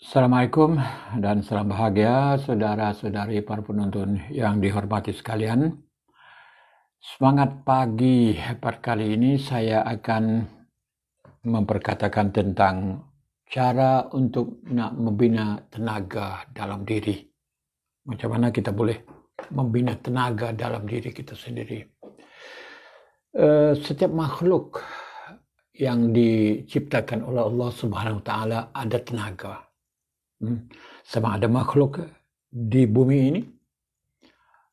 Assalamualaikum dan salam bahagia saudara-saudari para penonton yang dihormati sekalian. Semangat pagi pada kali ini saya akan memperkatakan tentang cara untuk nak membina tenaga dalam diri. Macam mana kita boleh membina tenaga dalam diri kita sendiri. Setiap makhluk yang diciptakan oleh Allah Subhanahu Wa Taala ada tenaga. Sama ada makhluk di bumi ini,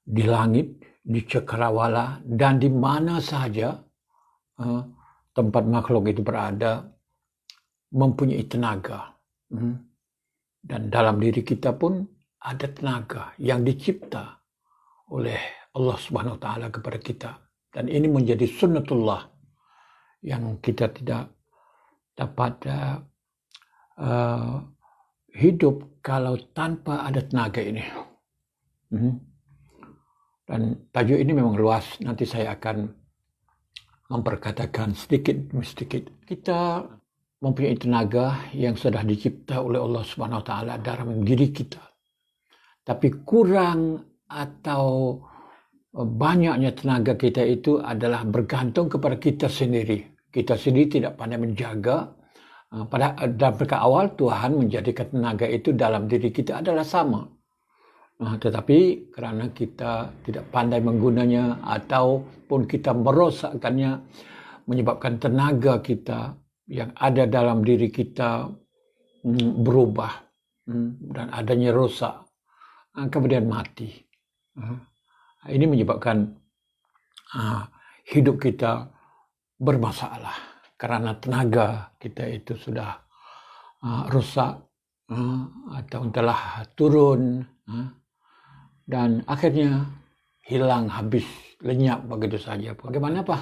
di langit, di cakrawala, dan di mana sahaja tempat makhluk itu berada mempunyai tenaga. Dan dalam diri kita pun ada tenaga yang dicipta oleh Allah Subhanahu Wa Taala kepada kita. Dan ini menjadi sunnatullah yang kita tidak dapat hidup kalau tanpa ada tenaga ini. Dan tajuk ini memang luas. Nanti saya akan memperkatakan sedikit demi sedikit. Kita mempunyai tenaga yang sudah dicipta oleh Allah Subhanahu Wa Taala dalam diri kita. Tapi kurang atau banyaknya tenaga kita itu adalah bergantung kepada kita sendiri. Kita sendiri tidak pandai menjaga. Pada awal Tuhan menjadikan tenaga itu dalam diri kita adalah sama. Tetapi kerana kita tidak pandai menggunanya ataupun kita merosakkannya, menyebabkan tenaga kita yang ada dalam diri kita berubah dan adanya rosak, kemudian mati. Ini menyebabkan hidup kita bermasalah. Kerana tenaga kita itu sudah rusak atau telah turun dan akhirnya hilang, habis, lenyap begitu saja. Bagaimanapun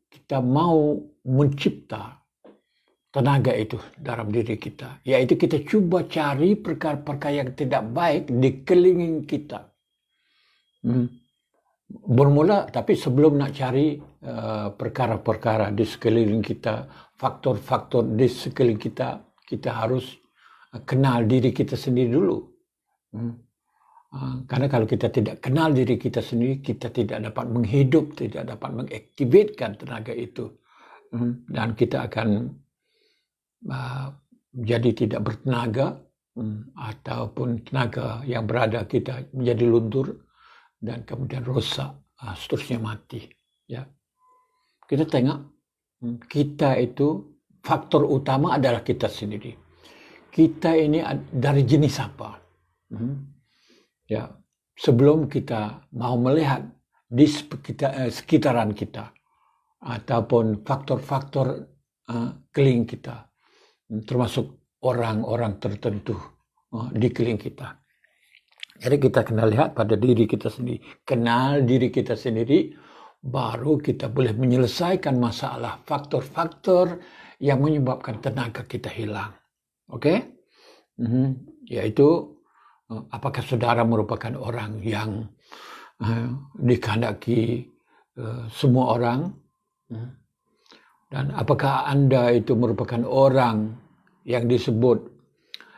kita mau mencipta tenaga itu dalam diri kita, iaitu kita cuba cari perkara-perkara yang tidak baik di sekeliling kita. Bermula, tapi sebelum nak cari perkara-perkara di sekeliling kita, faktor-faktor di sekeliling kita, kita harus kenal diri kita sendiri dulu. Karena kalau kita tidak kenal diri kita sendiri, kita tidak dapat menghidup, tidak dapat mengaktifkan tenaga itu. Dan kita akan jadi tidak bertenaga, ataupun tenaga yang berada kita menjadi luntur, dan kemudian rosak, seterusnya mati. Ya, kita tengok kita itu faktor utama adalah kita sendiri. Kita ini dari jenis apa? Ya, sebelum kita mau melihat di sekitaran kita ataupun faktor-faktor keliling kita, termasuk orang-orang tertentu di keliling kita. Jadi kita kena lihat pada diri kita sendiri. Kenal diri kita sendiri, baru kita boleh menyelesaikan masalah faktor-faktor yang menyebabkan tenaga kita hilang. Okey? Yaitu, apakah saudara merupakan orang yang dikehendaki semua orang? Dan apakah anda itu merupakan orang yang disebut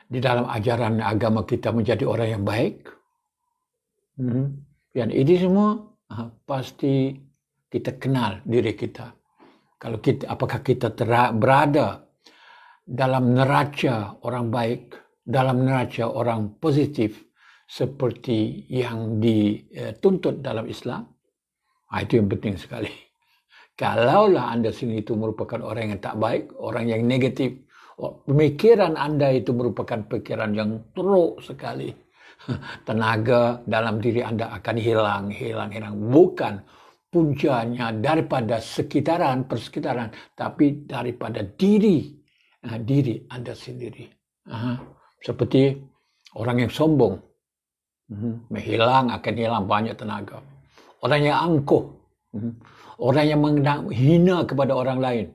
di dalam ajaran agama kita menjadi orang yang baik? Dan ini semua pasti kita kenal diri kita. Kalau kita, apakah kita berada dalam neraca orang baik, dalam neraca orang positif seperti yang dituntut dalam Islam? Itu yang penting sekali. Kalaulah anda sendiri itu merupakan orang yang tak baik, orang yang negatif, pemikiran anda itu merupakan pikiran yang teruk sekali, tenaga dalam diri anda akan hilang. Bukan puncanya daripada persekitaran, tapi daripada diri anda sendiri. Seperti orang yang sombong, akan hilang banyak tenaga. Orang yang angkuh, orang yang menghina kepada orang lain,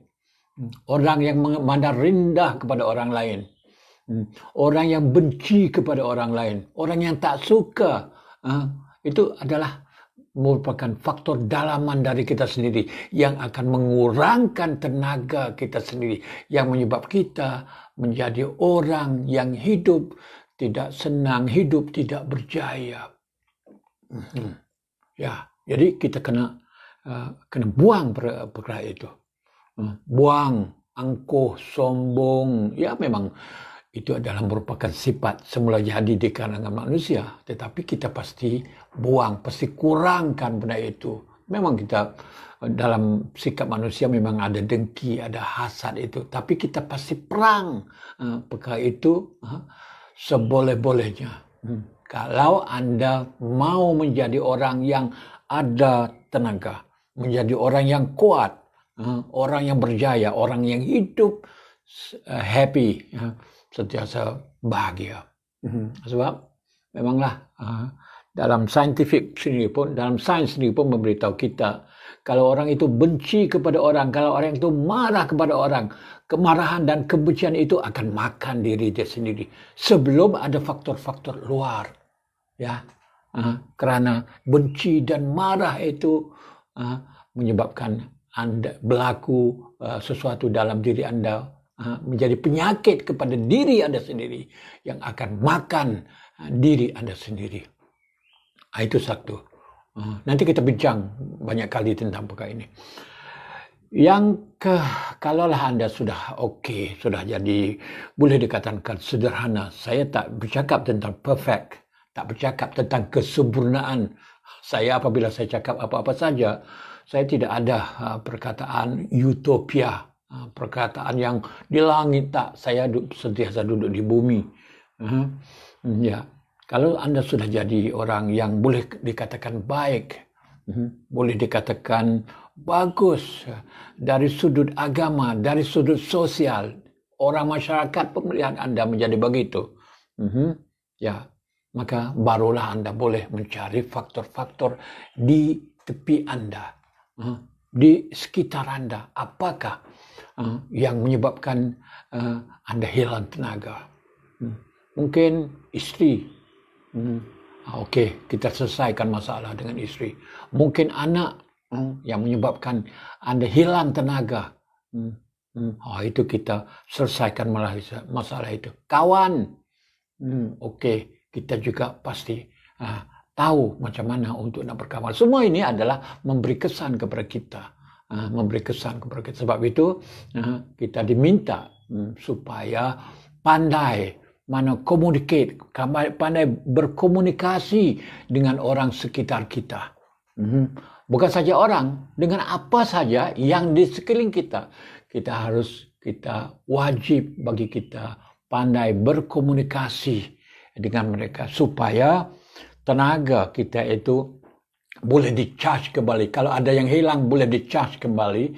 orang yang memandang rendah kepada orang lain, orang yang benci kepada orang lain, orang yang tak suka, itu adalah merupakan faktor dalaman dari kita sendiri yang akan mengurangkan tenaga kita sendiri, yang menyebab kita menjadi orang yang hidup tidak senang, hidup tidak berjaya. Ya, jadi kita kena buang perkara itu. Buang angkuh, sombong. Ya, memang itu adalah merupakan sifat semula jadi di kalangan manusia, tetapi kita pasti buang, pasti kurangkan benda itu. Memang kita dalam sikap manusia memang ada dengki, ada hasad itu, tapi kita pasti perang perkara itu seboleh-bolehnya. Kalau Anda mau menjadi orang yang ada tenaga, menjadi orang yang kuat, orang yang berjaya, orang yang hidup happy, sentiasa bahagia. Sebab memanglah dalam saintifik sendiri pun, dalam sains sendiri pun memberitahu kita, kalau orang itu benci kepada orang, kalau orang itu marah kepada orang, kemarahan dan kebencian itu akan makan diri dia sendiri sebelum ada faktor-faktor luar. Ya, kerana benci dan marah itu menyebabkan Anda berlaku sesuatu dalam diri Anda, menjadi penyakit kepada diri Anda sendiri yang akan makan diri Anda sendiri. Itu satu. Nanti kita bincang banyak kali tentang perkara ini. Kalaulah Anda sudah okey, sudah jadi boleh dikatakan sederhana. Saya tak bercakap tentang perfect, tak bercakap tentang kesempurnaan. Saya apabila saya cakap apa-apa saja, saya tidak ada perkataan utopia, perkataan yang di langit, tak. Saya sentiasa duduk di bumi. Ya, kalau Anda sudah jadi orang yang boleh dikatakan baik, boleh dikatakan bagus dari sudut agama, dari sudut sosial, orang masyarakat pun melihat Anda menjadi begitu, ya, maka barulah Anda boleh mencari faktor-faktor di tepi Anda, di sekitar Anda. Apakah yang menyebabkan Anda hilang tenaga? Mungkin isteri. Okey, kita selesaikan masalah dengan isteri. Mungkin anak yang menyebabkan Anda hilang tenaga. Itu kita selesaikan masalah itu. Kawan. Okey, kita juga pasti tahu macam mana untuk nak berkawan. Semua ini adalah memberi kesan kepada kita. Memberi kesan kepada kita. Sebab itu kita diminta supaya pandai pandai berkomunikasi dengan orang sekitar kita. Bukan saja orang, dengan apa saja yang di sekeliling kita. Kita wajib bagi kita pandai berkomunikasi dengan mereka supaya tenaga kita itu boleh di-charge kembali. Kalau ada yang hilang, boleh di-charge kembali.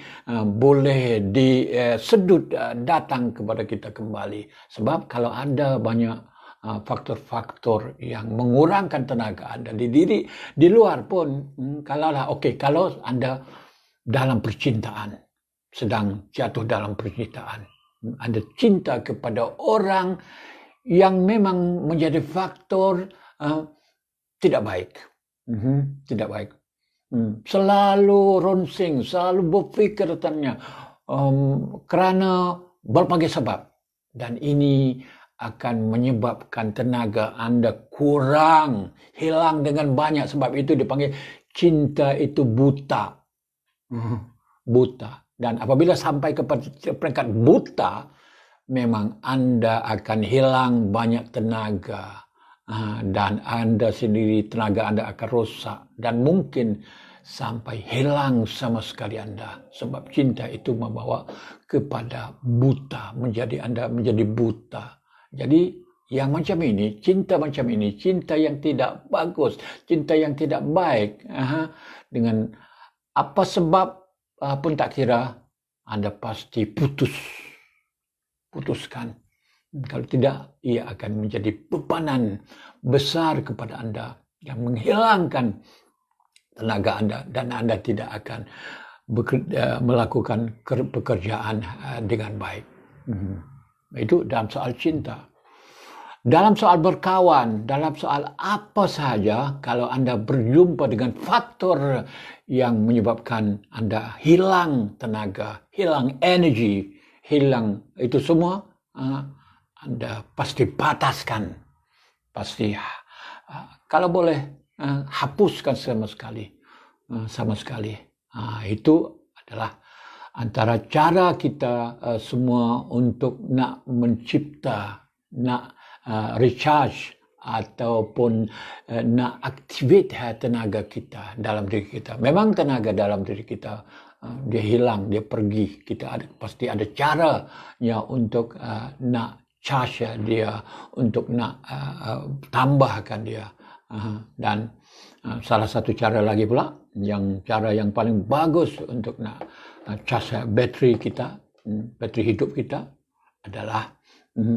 Boleh disedut datang kepada kita kembali. Sebab kalau ada banyak faktor-faktor yang mengurangkan tenaga Anda di luar pun, kalau Anda dalam percintaan, sedang jatuh dalam percintaan, Anda cinta kepada orang yang memang menjadi faktor tidak baik. Tidak baik. Selalu ronsing, selalu berfikir tentangnya kerana berbagai sebab. Dan ini akan menyebabkan tenaga Anda kurang, hilang dengan banyak. Sebab itu dipanggil cinta itu buta. Buta. Dan apabila sampai ke peringkat buta, memang Anda akan hilang banyak tenaga. Dan Anda sendiri, tenaga Anda akan rosak dan mungkin sampai hilang sama sekali Anda. Sebab cinta itu membawa kepada buta, Anda menjadi buta. Jadi yang macam ini, cinta yang tidak bagus, cinta yang tidak baik, dengan apa sebab pun tak kira, Anda pasti putuskan. Kalau tidak, ia akan menjadi bebanan besar kepada Anda yang menghilangkan tenaga Anda dan Anda tidak akan melakukan pekerjaan dengan baik. Itu dalam soal cinta. Dalam soal berkawan, dalam soal apa sahaja, kalau Anda berjumpa dengan faktor yang menyebabkan Anda hilang tenaga, hilang energi, hilang itu semua, Anda pasti bataskan. Pasti, kalau boleh, hapuskan sama sekali. Itu adalah antara cara kita semua untuk nak mencipta, nak recharge ataupun nak activate tenaga kita dalam diri kita. Memang tenaga dalam diri kita dia hilang, dia pergi. Pasti ada caranya untuk nak charge dia, untuk nak tambahkan dia. Dan salah satu cara lagi pula, cara yang paling bagus untuk nak charge bateri kita, bateri hidup kita adalah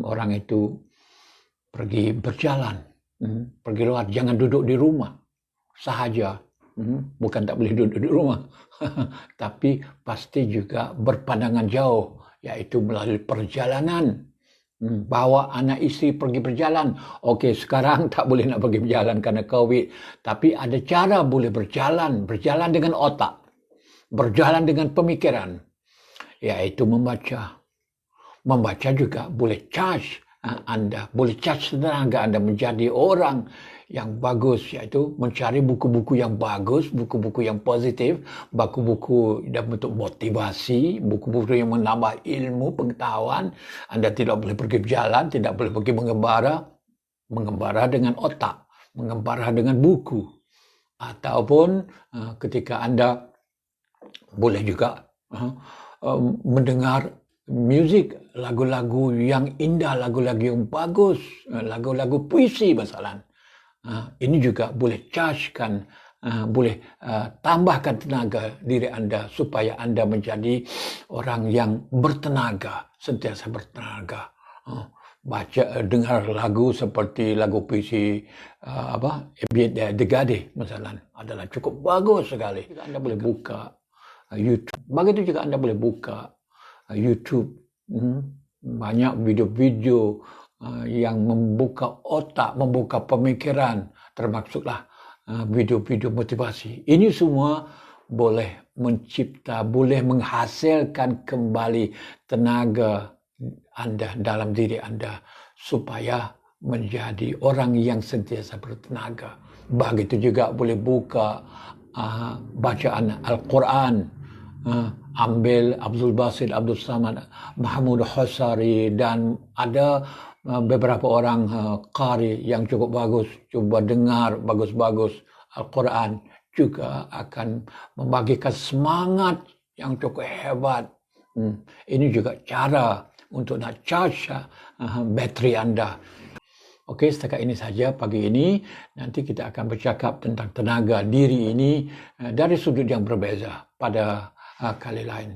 orang itu pergi berjalan, pergi luar, jangan duduk di rumah sahaja. Bukan tak boleh duduk di rumah, tapi pasti juga berpandangan jauh, iaitu melalui perjalanan. Bawa anak isteri pergi berjalan. Okey, sekarang tak boleh nak pergi berjalan kerana COVID, tapi ada cara boleh berjalan dengan otak, berjalan dengan pemikiran, iaitu membaca. Membaca juga boleh charge Anda, boleh charge tenaga Anda menjadi orang yang bagus, iaitu mencari buku-buku yang bagus, buku-buku yang positif, buku-buku dalam bentuk motivasi, buku-buku yang menambah ilmu, pengetahuan. Anda tidak boleh pergi berjalan, tidak boleh pergi mengembara dengan otak, mengembara dengan buku. Ataupun ketika Anda boleh juga mendengar muzik, lagu-lagu yang indah, lagu-lagu yang bagus, lagu-lagu puisi masalah. Ini juga boleh chargekan, boleh tambahkan tenaga diri Anda supaya Anda menjadi orang yang bertenaga, sentiasa bertenaga. Dengar lagu seperti lagu puisi The Gadis masalah adalah cukup bagus sekali. Anda boleh buka YouTube. Begitu juga Anda boleh buka YouTube. Banyak video-video yang membuka otak, membuka pemikiran, termasuklah video-video motivasi. Ini semua boleh mencipta, boleh menghasilkan kembali tenaga Anda dalam diri Anda supaya menjadi orang yang sentiasa bertenaga. Begitu juga boleh buka bacaan Al-Quran. Ambil Abdul Basit, Abdul Samad, Mahmud Husari, dan ada beberapa orang qari yang cukup bagus. Cuba dengar bagus-bagus Al-Quran, juga akan membagikan semangat yang cukup hebat. Ini juga cara untuk nak charge bateri Anda. Okey, setakat ini saja pagi ini. Nanti kita akan bercakap tentang tenaga diri ini dari sudut yang berbeza pada kali lain.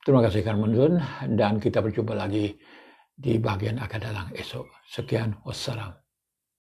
Terima kasih kerana menonton dan kita berjumpa lagi di bahagian akan datang esok. Sekian, wassalam.